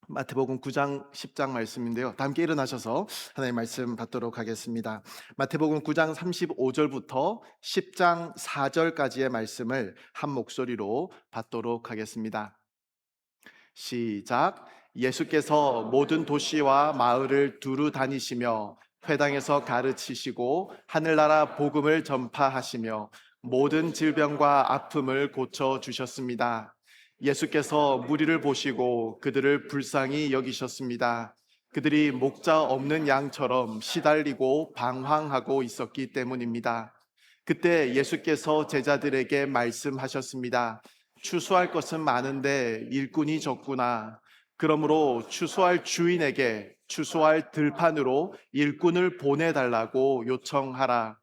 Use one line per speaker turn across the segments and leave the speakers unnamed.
마태복음 9장 10장 말씀인데요. 다 함께 일어나셔서 하나님의 말씀 받도록 하겠습니다. 마태복음 9장 35절부터 10장 4절까지의 말씀을 한 목소리로 받도록 하겠습니다. 시작. 예수께서 모든 도시와 마을을 두루 다니시며 회당에서 가르치시고 하늘나라 복음을 전파하시며 모든 질병과 아픔을 고쳐 주셨습니다. 예수께서 무리를 보시고 그들을 불쌍히 여기셨습니다. 그들이 목자 없는 양처럼 시달리고 방황하고 있었기 때문입니다. 그때 예수께서 제자들에게 말씀하셨습니다. 추수할 것은 많은데 일꾼이 적구나. 그러므로 추수할 주인에게 추수할 들판으로 일꾼을 보내달라고 요청하라.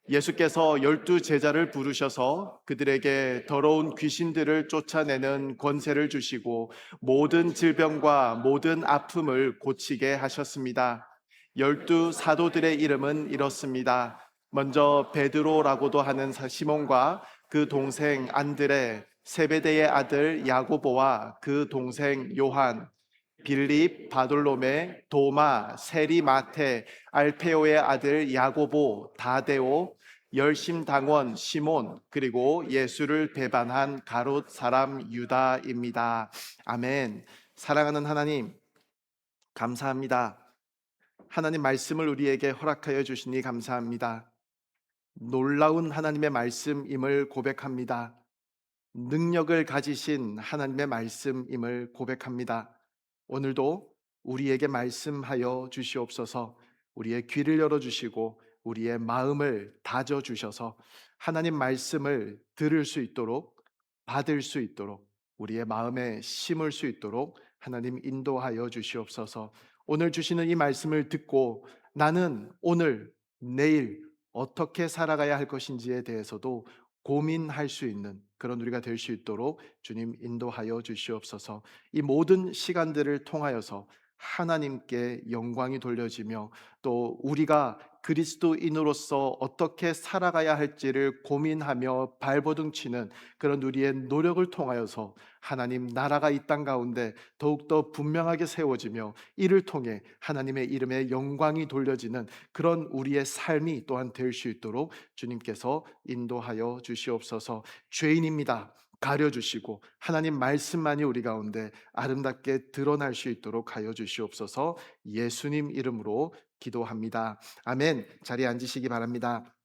예수께서 12 제자를 부르셔서 그들에게 더러운 귀신들을 쫓아내는 권세를 주시고 모든 질병과 모든 아픔을 고치게 하셨습니다. 12 사도들의 이름은 이렇습니다. 먼저 베드로라고도 하는 시몬과 그 동생 안드레, 세베대의 아들 야고보와 그 동생 요한, 빌립, 바돌로메, 도마, 세리 마테, 알페오의 아들 야고보, 다데오, 열심당원 시몬, 그리고 예수를 배반한 가롯 사람 유다입니다. 아멘. 사랑하는 하나님, 감사합니다. 하나님 말씀을 우리에게 허락하여 주시니 감사합니다. 놀라운 하나님의 말씀임을 고백합니다. 능력을 가지신 하나님의 말씀임을 고백합니다. 오늘도 우리에게 말씀하여 주시옵소서. 우리의 귀를 열어주시고 우리의 마음을 다져주셔서 하나님 말씀을 들을 수 있도록, 받을 수 있도록, 우리의 마음에 심을 수 있도록 하나님 인도하여 주시옵소서. 오늘 주시는 이 말씀을 듣고 나는 오늘, 내일 어떻게 살아가야 할 것인지에 대해서도 고민할 수 있는 그런 우리가 될 수 있도록 주님 인도하여 주시옵소서. 이 모든 시간들을 통하여서 하나님께 영광이 돌려지며 또 우리가 그리스도인으로서 어떻게 살아가야 할지를 고민하며 발버둥치는 그런 우리의 노력을 통하여서 하나님 나라가 이 땅 가운데 더욱더 분명하게 세워지며 이를 통해 하나님의 이름에 영광이 돌려지는 그런 우리의 삶이 또한 될 수 있도록 주님께서 인도하여 주시옵소서. 죄인입니다. 가려주시고 하나님 말씀만이 우리 가운데 아름답게 드러날 수 있도록 하여 주시옵소서. 예수님 이름으로 기도합니다. 아멘. 자리에 앉으시기 바랍니다.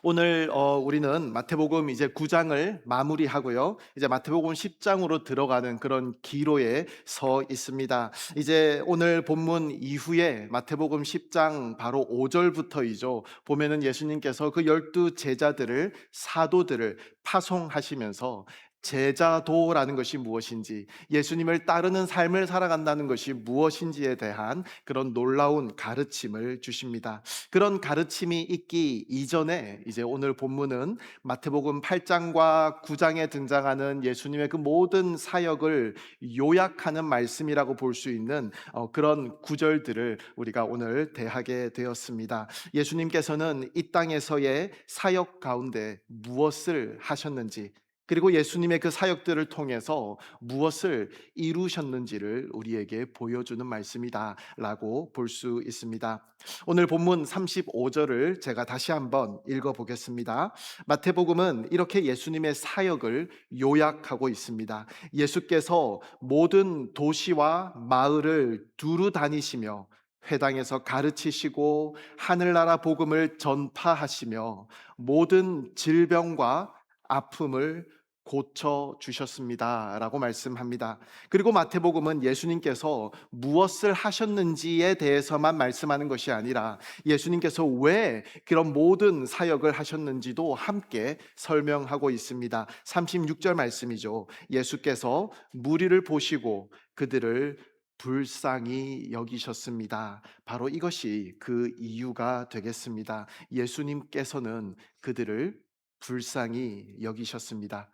오늘 우리는 마태복음 이제 9장을 마무리하고요. 이제 마태복음 10장으로 들어가는 그런 기로에 서 있습니다. 이제 오늘 본문 이후에 마태복음 10장 바로 5절부터이죠. 보면은 예수님께서 그 12 제자들을 사도들을 파송하시면서 제자도라는 것이 무엇인지, 예수님을 따르는 삶을 살아간다는 것이 무엇인지에 대한 그런 놀라운 가르침을 주십니다. 그런 가르침이 있기 이전에 이제 오늘 본문은 마태복음 8장과 9장에 등장하는 예수님의 그 모든 사역을 요약하는 말씀이라고 볼 수 있는 그런 구절들을 우리가 오늘 대하게 되었습니다. 예수님께서는 이 땅에서의 사역 가운데 무엇을 하셨는지, 그리고 예수님의 그 사역들을 통해서 무엇을 이루셨는지를 우리에게 보여주는 말씀이다라고 볼 수 있습니다. 오늘 본문 35절을 제가 다시 한번 읽어보겠습니다. 마태복음은 이렇게 예수님의 사역을 요약하고 있습니다. 예수께서 모든 도시와 마을을 두루 다니시며 회당에서 가르치시고 하늘나라 복음을 전파하시며 모든 질병과 아픔을 고쳐 주셨습니다 라고 말씀합니다. 그리고 마태복음은 예수님께서 무엇을 하셨는지에 대해서만 말씀하는 것이 아니라 예수님께서 왜 그런 모든 사역을 하셨는지도 함께 설명하고 있습니다. 36절 말씀이죠. 예수께서 무리를 보시고 그들을 불쌍히 여기셨습니다. 바로 이것이 그 이유가 되겠습니다. 예수님께서는 그들을 불쌍히 여기셨습니다.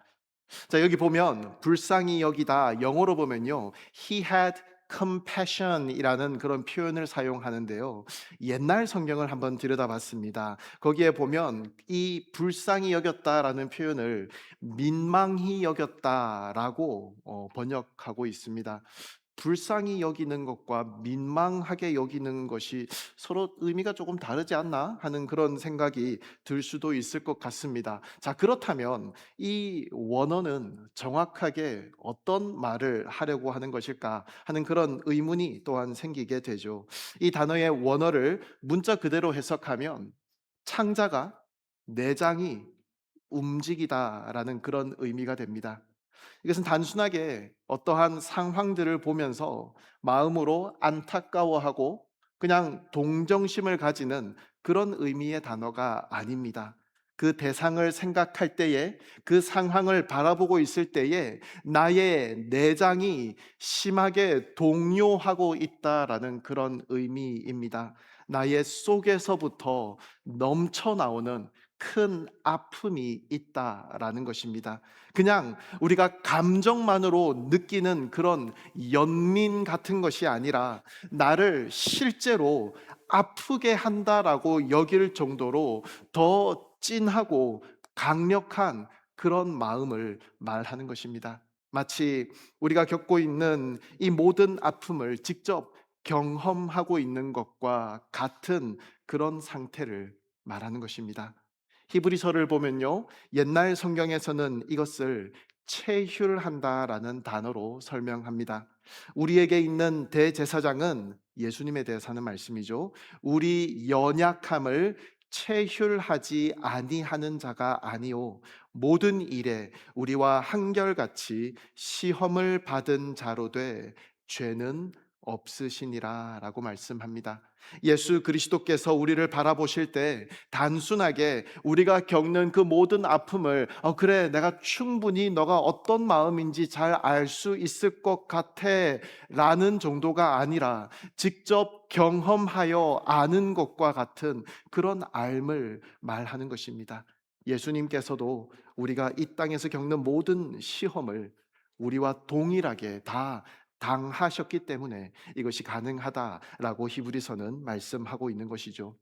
자, 여기 보면 불쌍히 여기다 영어로 보면요, He had compassion이라는 그런 표현을 사용하는데요. 옛날 성경을 한번 들여다봤습니다. 거기에 보면 이 불쌍히 여겼다라는 표현을 민망히 여겼다라고 번역하고 있습니다. 불쌍히 여기는 것과 민망하게 여기는 것이 서로 의미가 조금 다르지 않나 하는 그런 생각이 들 수도 있을 것 같습니다. 자, 그렇다면 이 원어는 정확하게 어떤 말을 하려고 하는 것일까 하는 그런 의문이 또한 생기게 되죠. 이 단어의 원어를 문자 그대로 해석하면 창자가, 내장이 움직이다라는 그런 의미가 됩니다. 이것은 단순하게 어떠한 상황들을 보면서 마음으로 안타까워하고 그냥 동정심을 가지는 그런 의미의 단어가 아닙니다. 그 대상을 생각할 때에, 그 상황을 바라보고 있을 때에 나의 내장이 심하게 동요하고 있다라는 그런 의미입니다. 나의 속에서부터 넘쳐나오는 큰 아픔이 있다라는 것입니다. 그냥 우리가 감정만으로 느끼는 그런 연민 같은 것이 아니라 나를 실제로 아프게 한다라고 여길 정도로 더 찐하고 강력한 그런 마음을 말하는 것입니다. 마치 우리가 겪고 있는 이 모든 아픔을 직접 경험하고 있는 것과 같은 그런 상태를 말하는 것입니다. 히브리서를 보면요, 옛날 성경에서는 이것을 체휼한다라는 단어로 설명합니다. 우리에게 있는 대제사장은 예수님에 대해서 하는 말씀이죠. 우리 연약함을 체휼하지 아니하는 자가 아니요 모든 일에 우리와 한결같이 시험을 받은 자로 돼 죄는 없으시니라라고 말씀합니다. 예수 그리스도께서 우리를 바라보실 때 단순하게 우리가 겪는 그 모든 아픔을 그래 내가 충분히 너가 어떤 마음인지 잘 알 수 있을 것 같아 라는 정도가 아니라 직접 경험하여 아는 것과 같은 그런 알을 말하는 것입니다. 예수님께서도 우리가 이 땅에서 겪는 모든 시험을 우리와 동일하게 다 당하셨기 때문에 이것이 가능하다라고 히브리서는 말씀하고 있는 것이죠.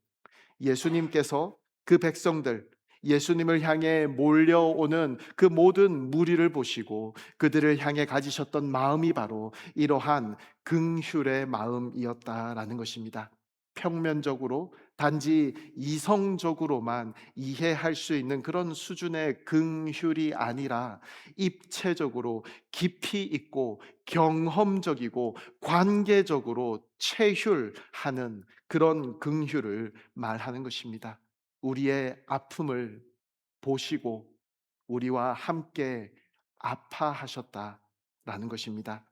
예수님께서 그 백성들, 예수님을 향해 몰려오는 그 모든 무리를 보시고 그들을 향해 가지셨던 마음이 바로 이러한 긍휼의 마음이었다라는 것입니다. 평면적으로 단지 이성적으로만 이해할 수 있는 그런 수준의 긍휼이 아니라 입체적으로 깊이 있고 경험적이고 관계적으로 체휼하는 그런 긍휼을 말하는 것입니다. 우리의 아픔을 보시고 우리와 함께 아파하셨다라는 것입니다.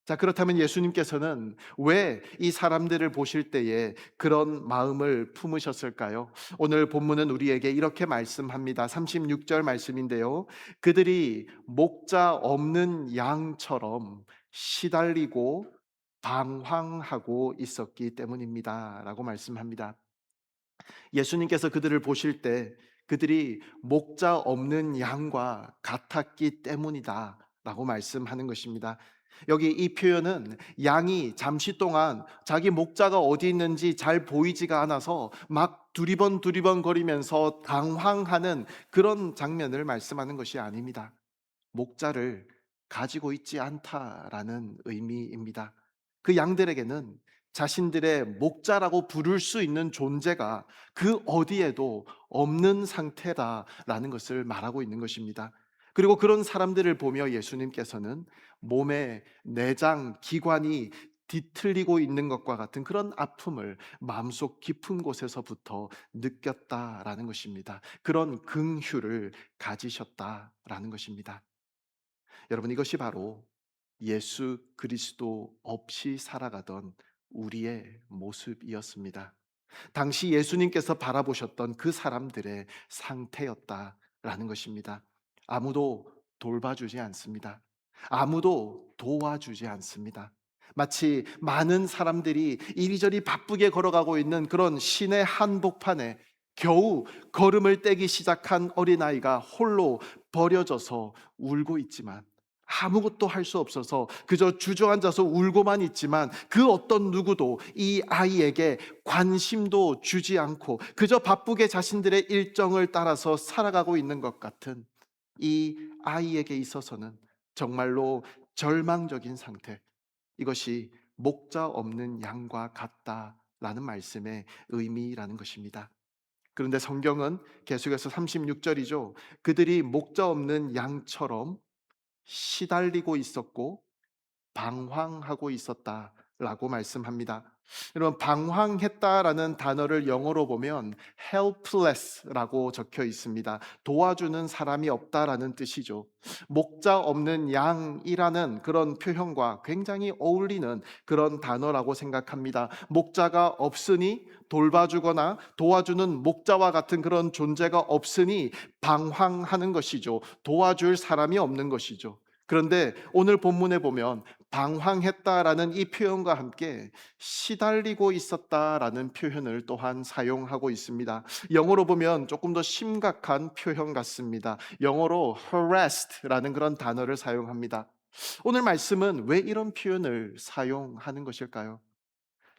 자, 그렇다면 예수님께서는 왜 이 사람들을 보실 때에 그런 마음을 품으셨을까요? 오늘 본문은 우리에게 이렇게 말씀합니다. 36절 말씀인데요. 그들이 목자 없는 양처럼 시달리고 방황하고 있었기 때문입니다. 라고 말씀합니다. 예수님께서 그들을 보실 때 그들이 목자 없는 양과 같았기 때문이다 라고 말씀하는 것입니다. 여기 이 표현은 양이 잠시 동안 자기 목자가 어디 있는지 잘 보이지가 않아서 막 두리번 거리면서 당황하는 그런 장면을 말씀하는 것이 아닙니다. 목자를 가지고 있지 않다라는 의미입니다. 그 양들에게는 자신들의 목자라고 부를 수 있는 존재가 그 어디에도 없는 상태다라는 것을 말하고 있는 것입니다. 그리고 그런 사람들을 보며 예수님께서는 몸의 내장, 기관이 뒤틀리고 있는 것과 같은 그런 아픔을 마음속 깊은 곳에서부터 느꼈다라는 것입니다. 그런 긍휼을 가지셨다라는 것입니다. 여러분, 이것이 바로 예수 그리스도 없이 살아가던 우리의 모습이었습니다. 당시 예수님께서 바라보셨던 그 사람들의 상태였다라는 것입니다. 아무도 돌봐주지 않습니다. 아무도 도와주지 않습니다. 마치 많은 사람들이 이리저리 바쁘게 걸어가고 있는 그런 시내 한복판에 겨우 걸음을 떼기 시작한 어린아이가 홀로 버려져서 울고 있지만 아무것도 할 수 없어서 그저 주저앉아서 울고만 있지만 그 어떤 누구도 이 아이에게 관심도 주지 않고 그저 바쁘게 자신들의 일정을 따라서 살아가고 있는 것 같은 이 아이에게 있어서는 정말로 절망적인 상태, 이것이 목자 없는 양과 같다라는 말씀의 의미라는 것입니다. 그런데 성경은 계속해서 36절이죠. 그들이 목자 없는 양처럼 시달리고 있었고 방황하고 있었다라고 말씀합니다. 여러분, 방황했다라는 단어를 영어로 보면 helpless라고 적혀 있습니다. 도와주는 사람이 없다라는 뜻이죠. 목자 없는 양이라는 그런 표현과 굉장히 어울리는 그런 단어라고 생각합니다. 목자가 없으니 돌봐주거나 도와주는 목자와 같은 그런 존재가 없으니 방황하는 것이죠. 도와줄 사람이 없는 것이죠. 그런데 오늘 본문에 보면 방황했다라는 이 표현과 함께 시달리고 있었다라는 표현을 또한 사용하고 있습니다. 영어로 보면 조금 더 심각한 표현 같습니다. 영어로 harassed라는 그런 단어를 사용합니다. 오늘 말씀은 왜 이런 표현을 사용하는 것일까요?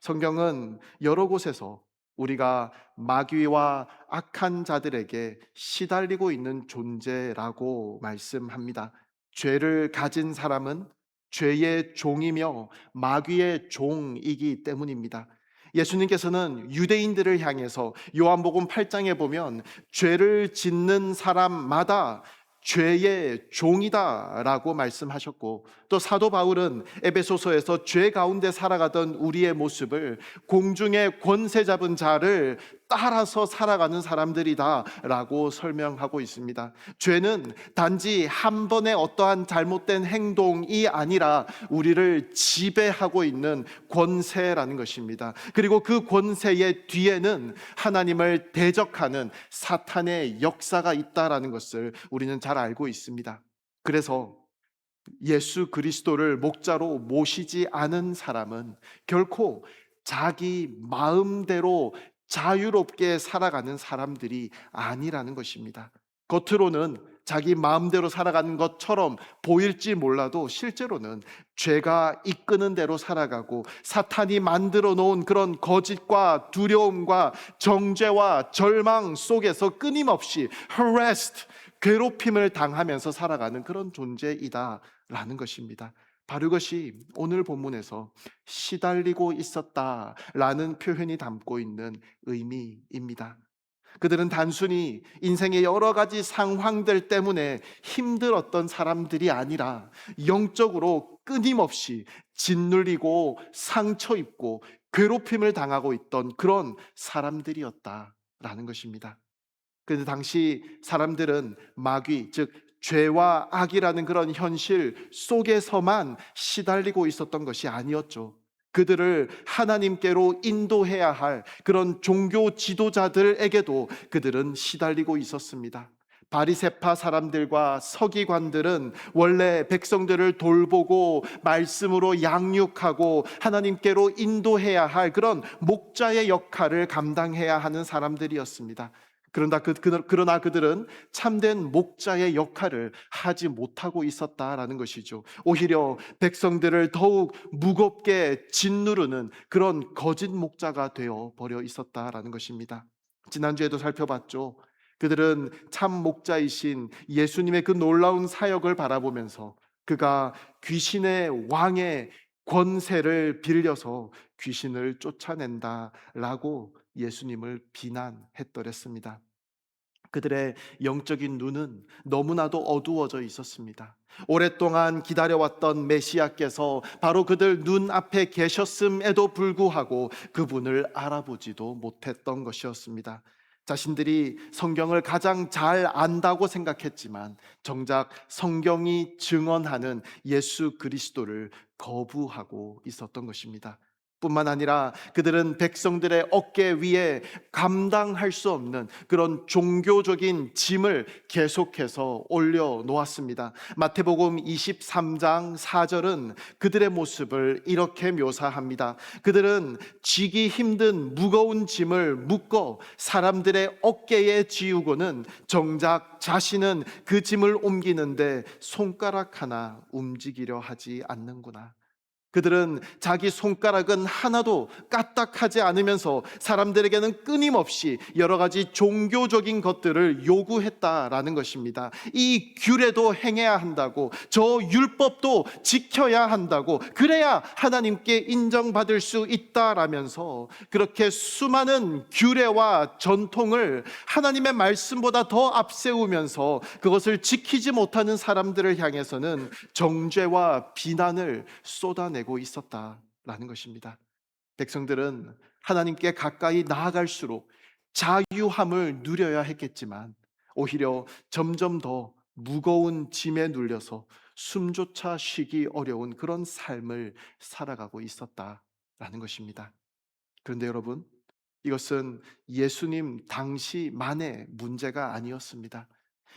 성경은 여러 곳에서 우리가 마귀와 악한 자들에게 시달리고 있는 존재라고 말씀합니다. 죄를 가진 사람은 죄의 종이며 마귀의 종이기 때문입니다. 예수님께서는 유대인들을 향해서 요한복음 8장에 보면 죄를 짓는 사람마다 죄의 종이다라고 말씀하셨고, 또 사도 바울은 에베소서에서 죄 가운데 살아가던 우리의 모습을 공중의 권세 잡은 자를 따라서 살아가는 사람들이다라고 설명하고 있습니다. 죄는 단지 한 번의 어떠한 잘못된 행동이 아니라 우리를 지배하고 있는 권세라는 것입니다. 그리고 그 권세의 뒤에는 하나님을 대적하는 사탄의 역사가 있다라는 것을 우리는 잘 알고 있습니다. 그래서 예수 그리스도를 목자로 모시지 않은 사람은 결코 자기 마음대로 자유롭게 살아가는 사람들이 아니라는 것입니다. 겉으로는 자기 마음대로 살아가는 것처럼 보일지 몰라도 실제로는 죄가 이끄는 대로 살아가고 사탄이 만들어 놓은 그런 거짓과 두려움과 정죄와 절망 속에서 끊임없이 harassed, 괴롭힘을 당하면서 살아가는 그런 존재이다라는 것입니다. 바로 이것이 오늘 본문에서 시달리고 있었다라는 표현이 담고 있는 의미입니다. 그들은 단순히 인생의 여러 가지 상황들 때문에 힘들었던 사람들이 아니라 영적으로 끊임없이 짓눌리고 상처 입고 괴롭힘을 당하고 있던 그런 사람들이었다라는 것입니다. 그런데 당시 사람들은 마귀, 즉 죄와 악이라는 그런 현실 속에서만 시달리고 있었던 것이 아니었죠. 그들을 하나님께로 인도해야 할 그런 종교 지도자들에게도 그들은 시달리고 있었습니다. 바리새파 사람들과 서기관들은 원래 백성들을 돌보고 말씀으로 양육하고 하나님께로 인도해야 할 그런 목자의 역할을 감당해야 하는 사람들이었습니다. 그러나 그들은 참된 목자의 역할을 하지 못하고 있었다라는 것이죠. 오히려 백성들을 더욱 무겁게 짓누르는 그런 거짓 목자가 되어 버려 있었다라는 것입니다. 지난주에도 살펴봤죠. 그들은 참 목자이신 예수님의 그 놀라운 사역을 바라보면서 그가 귀신의 왕의 권세를 빌려서 귀신을 쫓아낸다라고 예수님을 비난했더랬습니다. 그들의 영적인 눈은 너무나도 어두워져 있었습니다. 오랫동안 기다려왔던 메시아께서 바로 그들 눈앞에 계셨음에도 불구하고 그분을 알아보지도 못했던 것이었습니다. 자신들이 성경을 가장 잘 안다고 생각했지만 정작 성경이 증언하는 예수 그리스도를 거부하고 있었던 것입니다. 뿐만 아니라 그들은 백성들의 어깨 위에 감당할 수 없는 그런 종교적인 짐을 계속해서 올려놓았습니다. 마태복음 23장 4절은 그들의 모습을 이렇게 묘사합니다. 그들은 쥐기 힘든 무거운 짐을 묶어 사람들의 어깨에 지우고는 정작 자신은 그 짐을 옮기는데 손가락 하나 움직이려 하지 않는구나. 그들은 자기 손가락은 하나도 까딱하지 않으면서 사람들에게는 끊임없이 여러 가지 종교적인 것들을 요구했다라는 것입니다. 이 규례도 행해야 한다고, 저 율법도 지켜야 한다고, 그래야 하나님께 인정받을 수 있다라면서 그렇게 수많은 규례와 전통을 하나님의 말씀보다 더 앞세우면서 그것을 지키지 못하는 사람들을 향해서는 정죄와 비난을 쏟아내고 있었다라는 것입니다. 백성들은 하나님께 가까이 나아갈수록 자유함을 누려야 했겠지만 오히려 점점 더 무거운 짐에 눌려서 숨조차 쉬기 어려운 그런 삶을 살아가고 있었다라는 것입니다. 그런데 여러분, 이것은 예수님 당시만의 문제가 아니었습니다.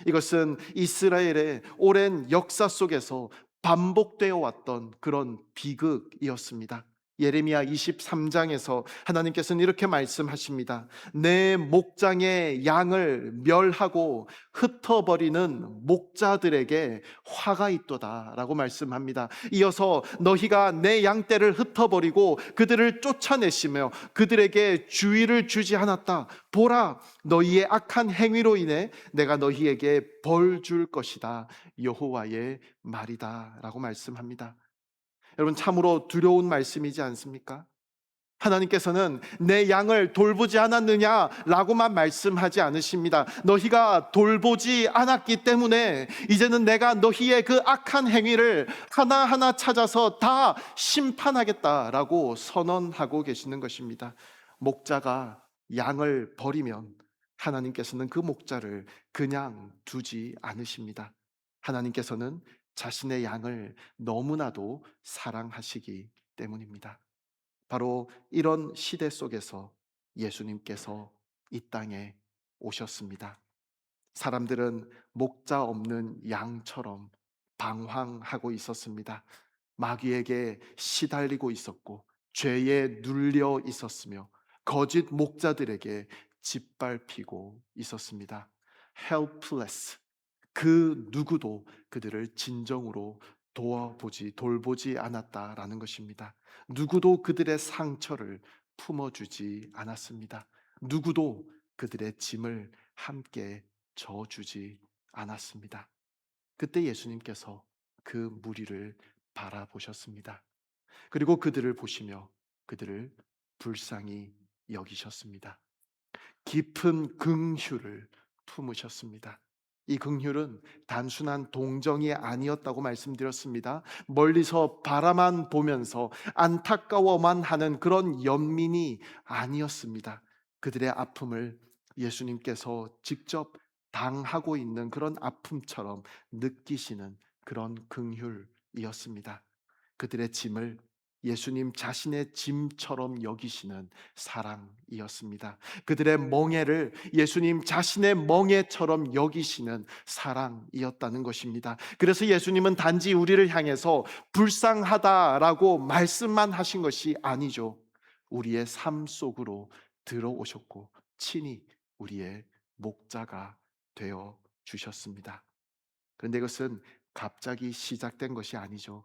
이것은 이스라엘의 오랜 역사 속에서 반복되어 왔던 그런 비극이었습니다. 예레미야 23장에서 하나님께서는 이렇게 말씀하십니다. 내 목장의 양을 멸하고 흩어버리는 목자들에게 화가 있도다 라고 말씀합니다. 이어서 너희가 내 양떼를 흩어버리고 그들을 쫓아내시며 그들에게 주의를 주지 않았다. 보라, 너희의 악한 행위로 인해 내가 너희에게 벌 줄 것이다. 여호와의 말이다 라고 말씀합니다. 여러분, 참으로 두려운 말씀이지 않습니까? 하나님께서는 내 양을 돌보지 않았느냐라고만 말씀하지 않으십니다. 너희가 돌보지 않았기 때문에 이제는 내가 너희의 그 악한 행위를 하나하나 찾아서 다 심판하겠다라고 선언하고 계시는 것입니다. 목자가 양을 버리면 하나님께서는 그 목자를 그냥 두지 않으십니다. 하나님께서는 자신의 양을 너무나도 사랑하시기 때문입니다. 바로 이런 시대 속에서 예수님께서 이 땅에 오셨습니다. 사람들은 목자 없는 양처럼 방황하고 있었습니다. 마귀에게 시달리고 있었고 죄에 눌려 있었으며 거짓 목자들에게 짓밟히고 있었습니다. helpless, 그 누구도 그들을 진정으로 돌보지 않았다라는 것입니다. 누구도 그들의 상처를 품어주지 않았습니다. 누구도 그들의 짐을 함께 져주지 않았습니다. 그때 예수님께서 그 무리를 바라보셨습니다. 그리고 그들을 보시며 그들을 불쌍히 여기셨습니다. 깊은 긍휼을 품으셨습니다. 이 긍휼은 단순한 동정이 아니었다고 말씀드렸습니다. 멀리서 바라만 보면서 안타까워만 하는 그런 연민이 아니었습니다. 그들의 아픔을 예수님께서 직접 당하고 있는 그런 아픔처럼 느끼시는 그런 긍휼이었습니다. 그들의 짐을 예수님 자신의 짐처럼 여기시는 사랑이었습니다. 그들의 멍에를 예수님 자신의 멍에처럼 여기시는 사랑이었다는 것입니다. 그래서 예수님은 단지 우리를 향해서 불쌍하다라고 말씀만 하신 것이 아니죠. 우리의 삶 속으로 들어오셨고 친히 우리의 목자가 되어 주셨습니다. 그런데 이것은 갑자기 시작된 것이 아니죠.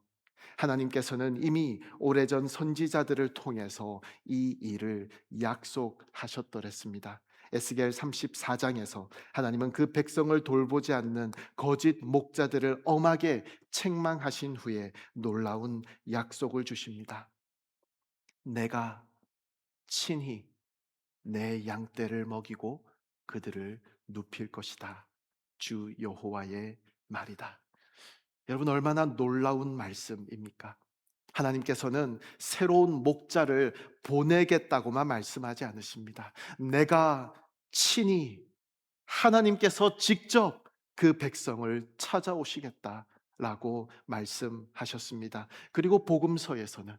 하나님께서는 이미 오래전 선지자들을 통해서 이 일을 약속하셨더랬습니다. 에스겔 34장에서 하나님은 그 백성을 돌보지 않는 거짓 목자들을 엄하게 책망하신 후에 놀라운 약속을 주십니다. 내가 친히 내 양떼를 먹이고 그들을 눕힐 것이다. 주 여호와의 말이다. 여러분, 얼마나 놀라운 말씀입니까? 하나님께서는 새로운 목자를 보내겠다고만 말씀하지 않으십니다. 내가 친히, 하나님께서 직접 그 백성을 찾아오시겠다라고 말씀하셨습니다. 그리고 복음서에서는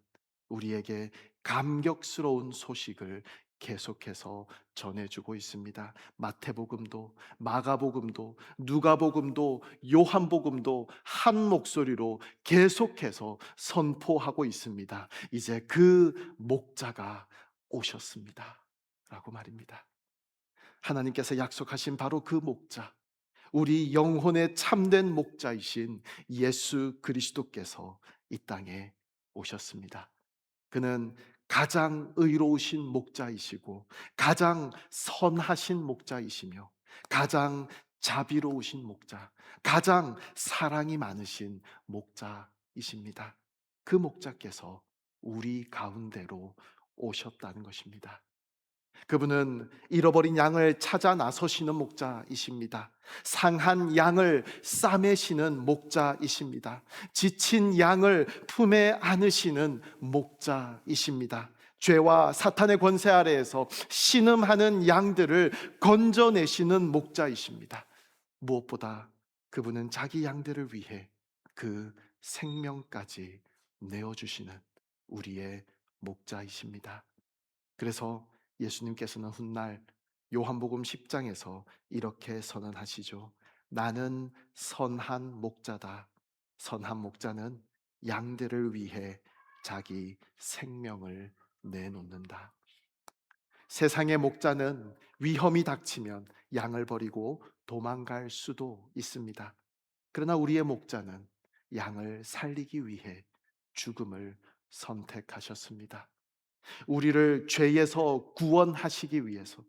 우리에게 감격스러운 소식을 계속해서 전해주고 있습니다. 마태복음도, 마가복음도, 누가복음도, 요한복음도 한 목소리로 계속해서 선포하고 있습니다. 이제 그 목자가 오셨습니다. 라고 말입니다. 하나님께서 약속하신 바로 그 목자, 우리 영혼의 참된 목자이신 예수 그리스도께서 이 땅에 오셨습니다. 그는 가장 의로우신 목자이시고 가장 선하신 목자이시며 가장 자비로우신 목자, 가장 사랑이 많으신 목자이십니다. 그 목자께서 우리 가운데로 오셨다는 것입니다. 그분은 잃어버린 양을 찾아 나서시는 목자이십니다. 상한 양을 싸매시는 목자이십니다. 지친 양을 품에 안으시는 목자이십니다. 죄와 사탄의 권세 아래에서 신음하는 양들을 건져내시는 목자이십니다. 무엇보다 그분은 자기 양들을 위해 그 생명까지 내어주시는 우리의 목자이십니다. 그래서 예수님께서는 훗날 요한복음 10장에서 이렇게 선언하시죠. 나는 선한 목자다. 선한 목자는 양들을 위해 자기 생명을 내놓는다. 세상의 목자는 위험이 닥치면 양을 버리고 도망갈 수도 있습니다. 그러나 우리의 목자는 양을 살리기 위해 죽음을 선택하셨습니다. 우리를 죄에서 구원하시기 위해서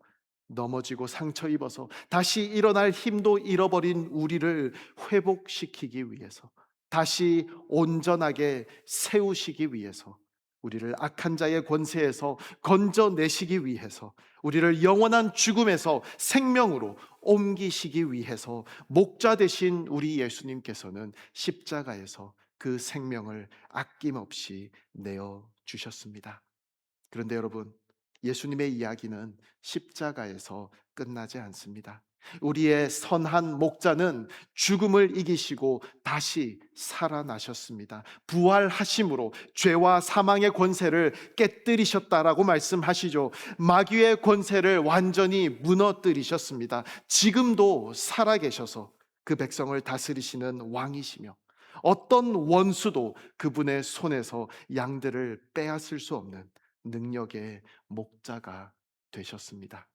넘어지고 상처 입어서 다시 일어날 힘도 잃어버린 우리를 회복시키기 위해서 다시 온전하게 세우시기 위해서 우리를 악한 자의 권세에서 건져내시기 위해서 우리를 영원한 죽음에서 생명으로 옮기시기 위해서 목자 되신 우리 예수님께서는 십자가에서 그 생명을 아낌없이 내어 주셨습니다. 그런데 여러분, 예수님의 이야기는 십자가에서 끝나지 않습니다. 우리의 선한 목자는 죽음을 이기시고 다시 살아나셨습니다. 부활하심으로 죄와 사망의 권세를 깨뜨리셨다라고 말씀하시죠. 마귀의 권세를 완전히 무너뜨리셨습니다. 지금도 살아계셔서 그 백성을 다스리시는 왕이시며 어떤 원수도 그분의 손에서 양들을 빼앗을 수 없는 능력의 목자가 되셨습니다.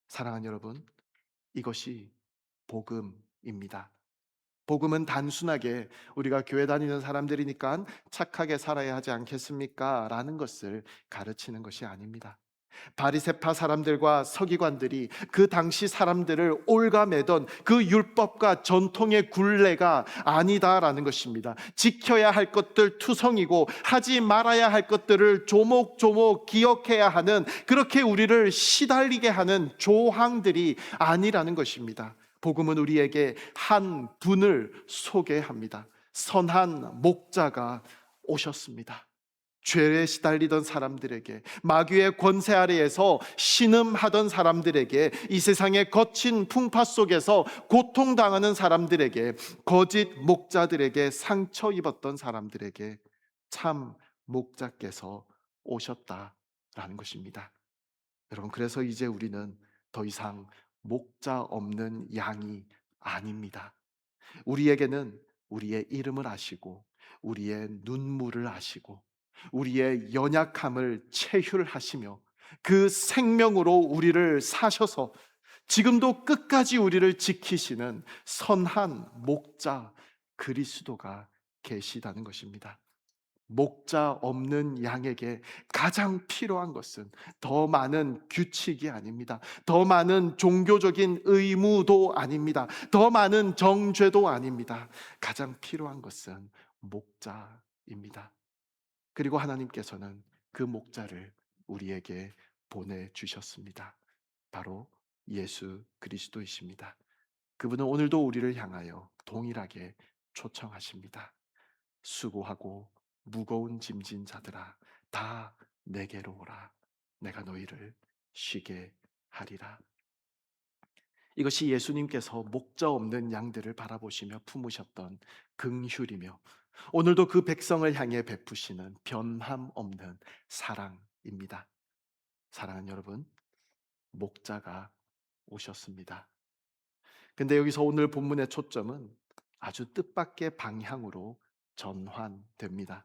사랑하는 여러분, 이것이 복음입니다. 복음은 단순하게 우리가 교회 다니는 사람들이니까 착하게 살아야 하지 않겠습니까? 라는 것을 가르치는 것이 아닙니다. 바리새파 사람들과 서기관들이 그 당시 사람들을 올가매던 그 율법과 전통의 굴레가 아니다라는 것입니다. 지켜야 할 것들 투성이고 하지 말아야 할 것들을 조목조목 기억해야 하는, 그렇게 우리를 시달리게 하는 조항들이 아니라는 것입니다. 복음은 우리에게 한 분을 소개합니다. 선한 목자가 오셨습니다. 죄에 시달리던 사람들에게, 마귀의 권세 아래에서 신음하던 사람들에게, 이 세상의 거친 풍파 속에서 고통당하는 사람들에게, 거짓 목자들에게, 상처 입었던 사람들에게 참 목자께서 오셨다라는 것입니다. 여러분, 그래서 이제 우리는 더 이상 목자 없는 양이 아닙니다. 우리에게는 우리의 이름을 아시고 우리의 눈물을 아시고 우리의 연약함을 체휼하시며 그 생명으로 우리를 사셔서 지금도 끝까지 우리를 지키시는 선한 목자 그리스도가 계시다는 것입니다. 목자 없는 양에게 가장 필요한 것은 더 많은 규칙이 아닙니다. 더 많은 종교적인 의무도 아닙니다. 더 많은 정죄도 아닙니다. 가장 필요한 것은 목자입니다. 그리고 하나님께서는 그 목자를 우리에게 보내주셨습니다. 바로 예수 그리스도이십니다. 그분은 오늘도 우리를 향하여 동일하게 초청하십니다. 수고하고 무거운 짐진 자들아, 다 내게로 오라. 내가 너희를 쉬게 하리라. 이것이 예수님께서 목자 없는 양들을 바라보시며 품으셨던 긍휼이며 오늘도 그 백성을 향해 베푸시는 변함없는 사랑입니다. 사랑하는 여러분, 목자가 오셨습니다. 근데 여기서 오늘 본문의 초점은 아주 뜻밖의 방향으로 전환됩니다.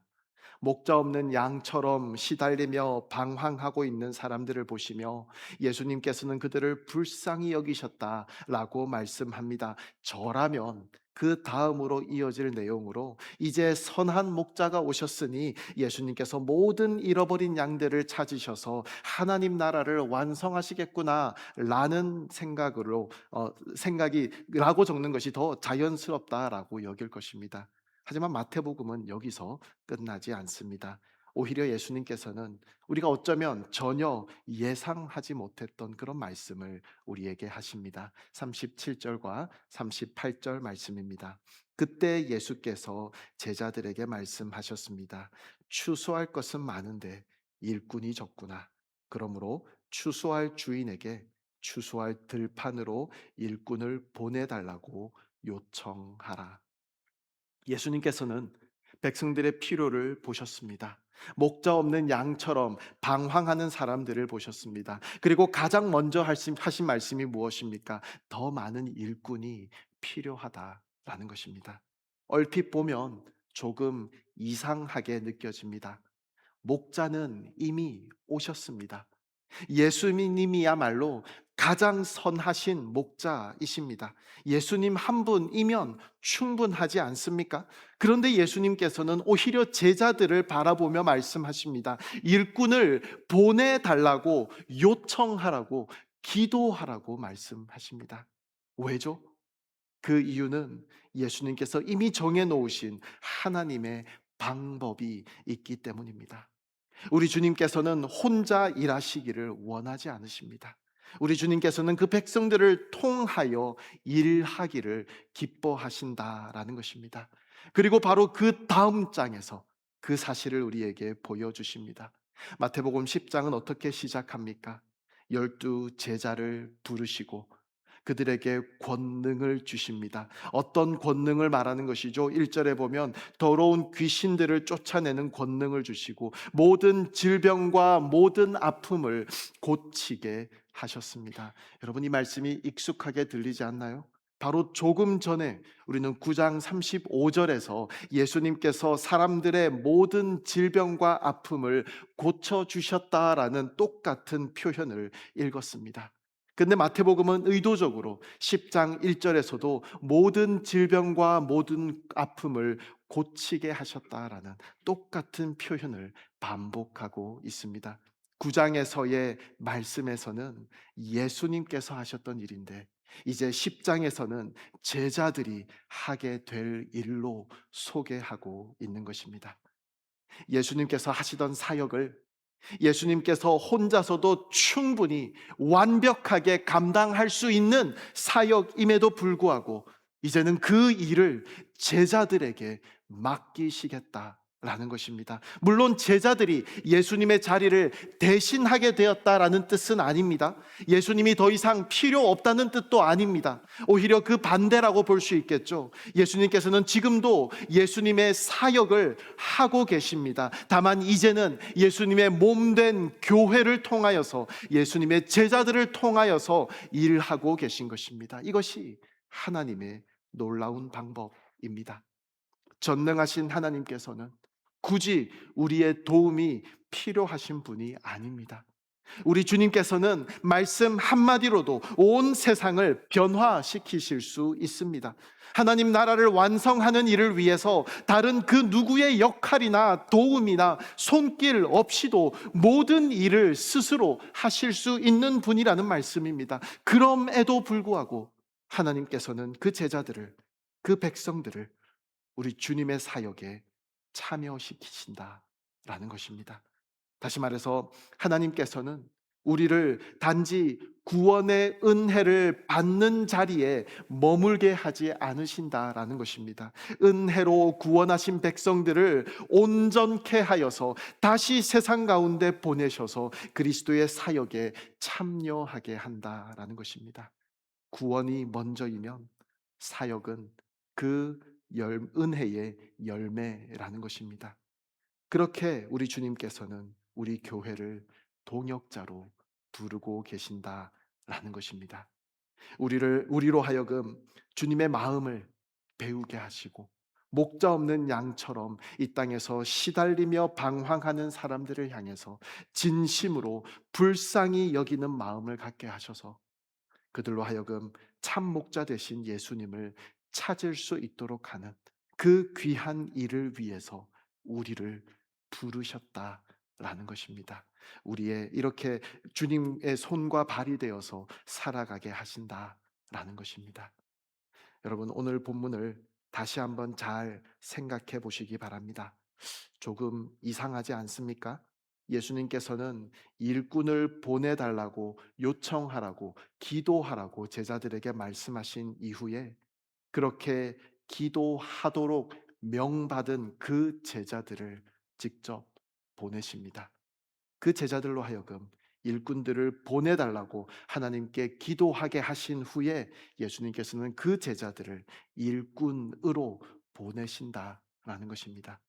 목자 없는 양처럼 시달리며 방황하고 있는 사람들을 보시며 예수님께서는 그들을 불쌍히 여기셨다라고 말씀합니다. 저라면 그 다음으로 이어질 내용으로 이제 선한 목자가 오셨으니 예수님께서 모든 잃어버린 양들을 찾으셔서 하나님 나라를 완성하시겠구나라는 생각이라고 적는 것이 더 자연스럽다라고 여길 것입니다. 하지만 마태복음은 여기서 끝나지 않습니다. 오히려 예수님께서는 우리가 어쩌면 전혀 예상하지 못했던 그런 말씀을 우리에게 하십니다. 37절과 38절 말씀입니다. 그때 예수께서 제자들에게 말씀하셨습니다. 추수할 것은 많은데 일꾼이 적구나. 그러므로 추수할 주인에게 추수할 들판으로 일꾼을 보내달라고 요청하라. 예수님께서는 백성들의 필요를 보셨습니다. 목자 없는 양처럼 방황하는 사람들을 보셨습니다. 그리고 가장 먼저 하신 말씀이 무엇입니까? 더 많은 일꾼이 필요하다라는 것입니다. 얼핏 보면 조금 이상하게 느껴집니다. 목자는 이미 오셨습니다. 예수님이야말로 가장 선하신 목자이십니다. 예수님 한 분이면 충분하지 않습니까? 그런데 예수님께서는 오히려 제자들을 바라보며 말씀하십니다. 일꾼을 보내달라고 요청하라고 기도하라고 말씀하십니다. 왜죠? 그 이유는 예수님께서 이미 정해놓으신 하나님의 방법이 있기 때문입니다. 우리 주님께서는 혼자 일하시기를 원하지 않으십니다. 우리 주님께서는 그 백성들을 통하여 일하기를 기뻐하신다라는 것입니다. 그리고 바로 그 다음 장에서 그 사실을 우리에게 보여주십니다. 마태복음 10장은 어떻게 시작합니까? 12 제자를 부르시고 그들에게 권능을 주십니다. 어떤 권능을 말하는 것이죠? 1절에 보면 더러운 귀신들을 쫓아내는 권능을 주시고 모든 질병과 모든 아픔을 고치게 하셨습니다. 여러분, 이 말씀이 익숙하게 들리지 않나요? 바로 조금 전에 우리는 9장 35절에서 예수님께서 사람들의 모든 질병과 아픔을 고쳐주셨다라는 똑같은 표현을 읽었습니다. 근데 마태복음은 의도적으로 10장 1절에서도 모든 질병과 모든 아픔을 고치게 하셨다라는 똑같은 표현을 반복하고 있습니다. 9장에서의 말씀에서는 예수님께서 하셨던 일인데 이제 10장에서는 제자들이 하게 될 일로 소개하고 있는 것입니다. 예수님께서 하시던 사역을 예수님께서 혼자서도 충분히 완벽하게 감당할 수 있는 사역임에도 불구하고 이제는 그 일을 제자들에게 맡기시겠다라는 것입니다. 물론 제자들이 예수님의 자리를 대신하게 되었다라는 뜻은 아닙니다. 예수님이 더 이상 필요 없다는 뜻도 아닙니다. 오히려 그 반대라고 볼 수 있겠죠. 예수님께서는 지금도 예수님의 사역을 하고 계십니다. 다만 이제는 예수님의 몸된 교회를 통하여서 예수님의 제자들을 통하여서 일하고 계신 것입니다. 이것이 하나님의 놀라운 방법입니다. 전능하신 하나님께서는 굳이 우리의 도움이 필요하신 분이 아닙니다. 우리 주님께서는 말씀 한마디로도 온 세상을 변화시키실 수 있습니다. 하나님 나라를 완성하는 일을 위해서 다른 그 누구의 역할이나 도움이나 손길 없이도 모든 일을 스스로 하실 수 있는 분이라는 말씀입니다. 그럼에도 불구하고 하나님께서는 그 제자들을, 그 백성들을 우리 주님의 사역에 참여시키신다라는 것입니다. 다시 말해서 하나님께서는 우리를 단지 구원의 은혜를 받는 자리에 머물게 하지 않으신다라는 것입니다. 은혜로 구원하신 백성들을 온전케 하여서 다시 세상 가운데 보내셔서 그리스도의 사역에 참여하게 한다라는 것입니다. 구원이 먼저이면 사역은 그 은혜의 열매라는 것입니다. 그렇게 우리 주님께서는 우리 교회를 동역자로 부르고 계신다라는 것입니다. 우리로 하여금 주님의 마음을 배우게 하시고, 목자 없는 양처럼 이 땅에서 시달리며 방황하는 사람들을 향해서 진심으로 불쌍히 여기는 마음을 갖게 하셔서 그들로 하여금 참 목자 되신 예수님을 찾을 수 있도록 하는 그 귀한 일을 위해서 우리를 부르셨다라는 것입니다. 우리의 이렇게 주님의 손과 발이 되어서 살아가게 하신다라는 것입니다. 여러분, 오늘 본문을 다시 한번 잘 생각해 보시기 바랍니다. 조금 이상하지 않습니까? 예수님께서는 일꾼을 보내달라고 요청하라고 기도하라고 제자들에게 말씀하신 이후에 그렇게 기도하도록 명받은 그 제자들을 직접 보내십니다. 그 제자들로 하여금 일꾼들을 보내달라고 하나님께 기도하게 하신 후에 예수님께서는 그 제자들을 일꾼으로 보내신다라는 것입니다.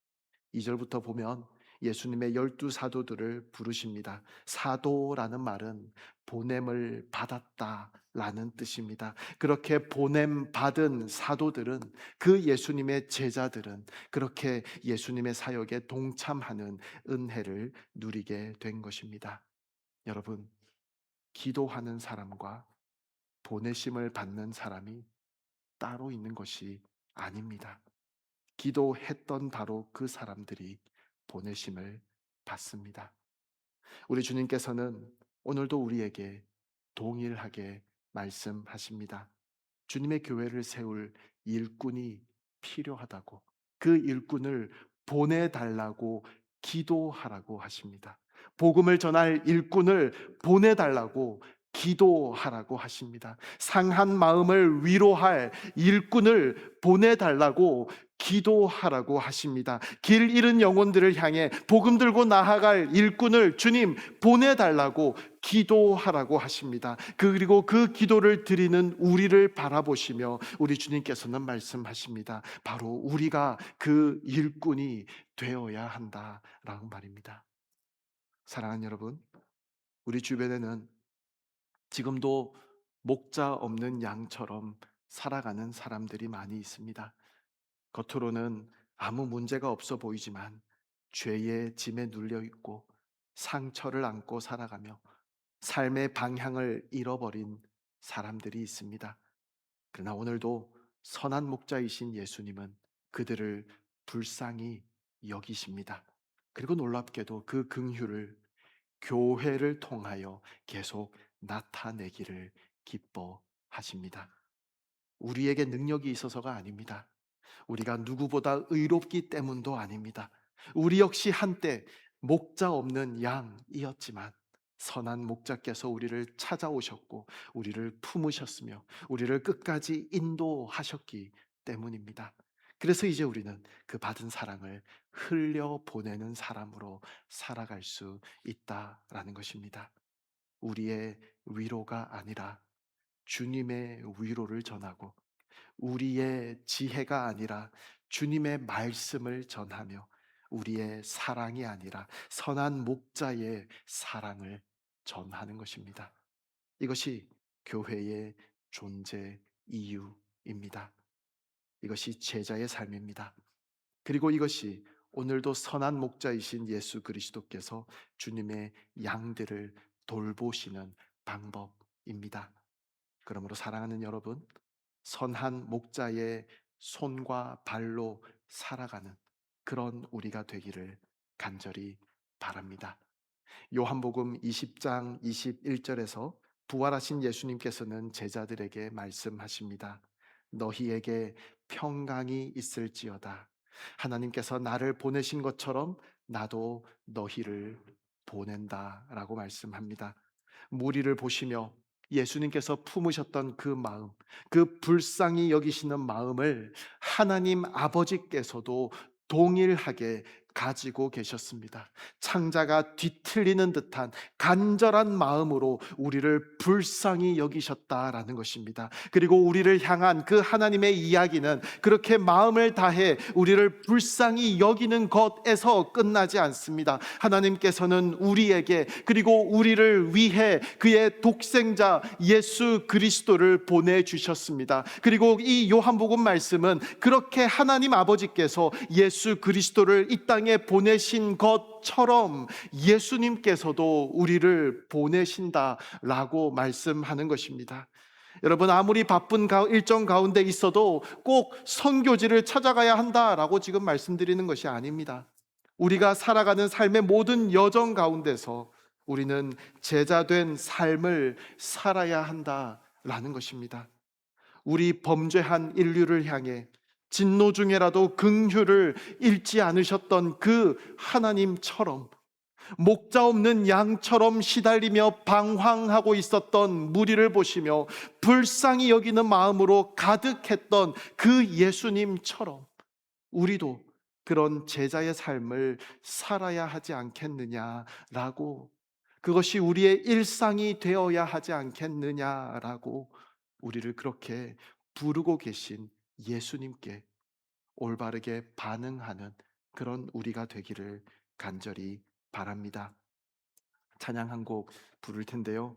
2절부터 보면 예수님의 12 사도들을 부르십니다. 사도라는 말은 보냄을 받았다라는 뜻입니다. 그렇게 보냄 받은 사도들은, 그 예수님의 제자들은 그렇게 예수님의 사역에 동참하는 은혜를 누리게 된 것입니다. 여러분, 기도하는 사람과 보내심을 받는 사람이 따로 있는 것이 아닙니다. 기도했던 바로 그 사람들이 보내심을 받습니다. 우리 주님께서는 오늘도 우리에게 동일하게 말씀하십니다. 주님의 교회를 세울 일꾼이 필요하다고, 그 일꾼을 보내달라고 기도하라고 하십니다. 복음을 전할 일꾼을 보내달라고 기도하라고 하십니다. 상한 마음을 위로할 일꾼을 보내달라고 기도하라고 하십니다. 길 잃은 영혼들을 향해 복음 들고 나아갈 일꾼을 주님 보내달라고 기도하라고 하십니다. 그리고 그 기도를 드리는 우리를 바라보시며 우리 주님께서는 말씀하십니다. 바로 우리가 그 일꾼이 되어야 한다라는 말입니다. 사랑하는 여러분, 우리 주변에는 지금도 목자 없는 양처럼 살아가는 사람들이 많이 있습니다. 겉으로는 아무 문제가 없어 보이지만 죄의 짐에 눌려 있고 상처를 안고 살아가며 삶의 방향을 잃어버린 사람들이 있습니다. 그러나 오늘도 선한 목자이신 예수님은 그들을 불쌍히 여기십니다. 그리고 놀랍게도 그 긍휼을 교회를 통하여 계속 나타내기를 기뻐하십니다. 우리에게 능력이 있어서가 아닙니다. 우리가 누구보다 의롭기 때문도 아닙니다. 우리 역시 한때 목자 없는 양이었지만 선한 목자께서 우리를 찾아오셨고 우리를 품으셨으며 우리를 끝까지 인도하셨기 때문입니다. 그래서 이제 우리는 그 받은 사랑을 흘려보내는 사람으로 살아갈 수 있다라는 것입니다. 우리의 위로가 아니라 주님의 위로를 전하고, 우리의 지혜가 아니라 주님의 말씀을 전하며, 우리의 사랑이 아니라 선한 목자의 사랑을 전하는 것입니다. 이것이 교회의 존재 이유입니다. 이것이 제자의 삶입니다. 그리고 이것이 오늘도 선한 목자이신 예수 그리스도께서 주님의 양들을 돌보시는 방법입니다. 그러므로 사랑하는 여러분, 선한 목자의 손과 발로 살아가는 그런 우리가 되기를 간절히 바랍니다. 요한복음 20장 21절에서 부활하신 예수님께서는 제자들에게 말씀하십니다. 너희에게 평강이 있을지어다. 하나님께서 나를 보내신 것처럼 나도 너희를 보낸다라고 말씀합니다. 무리를 보시며 예수님께서 품으셨던 그 마음, 그 불쌍히 여기시는 마음을 하나님 아버지께서도 동일하게 가지고 계셨습니다. 창자가 뒤틀리는 듯한 간절한 마음으로 우리를 불쌍히 여기셨다라는 것입니다. 그리고 우리를 향한 그 하나님의 이야기는 그렇게 마음을 다해 우리를 불쌍히 여기는 것에서 끝나지 않습니다. 하나님께서는 우리에게, 그리고 우리를 위해 그의 독생자 예수 그리스도를 보내주셨습니다. 그리고 이 요한복음 말씀은 그렇게 하나님 아버지께서 예수 그리스도를 이 땅에 보내신 것처럼 예수님께서도 우리를 보내신다라고 말씀하는 것입니다. 여러분, 아무리 바쁜 일정 가운데 있어도 꼭 선교지를 찾아가야 한다라고 지금 말씀드리는 것이 아닙니다. 우리가 살아가는 삶의 모든 여정 가운데서 우리는 제자된 삶을 살아야 한다라는 것입니다. 우리 범죄한 인류를 향해 진노 중에라도 긍휼을 잃지 않으셨던 그 하나님처럼, 목자 없는 양처럼 시달리며 방황하고 있었던 무리를 보시며 불쌍히 여기는 마음으로 가득했던 그 예수님처럼 우리도 그런 제자의 삶을 살아야 하지 않겠느냐라고, 그것이 우리의 일상이 되어야 하지 않겠느냐라고 우리를 그렇게 부르고 계신 예수님께 올바르게 반응하는 그런 우리가 되기를 간절히 바랍니다. 찬양 한 곡 부를 텐데요.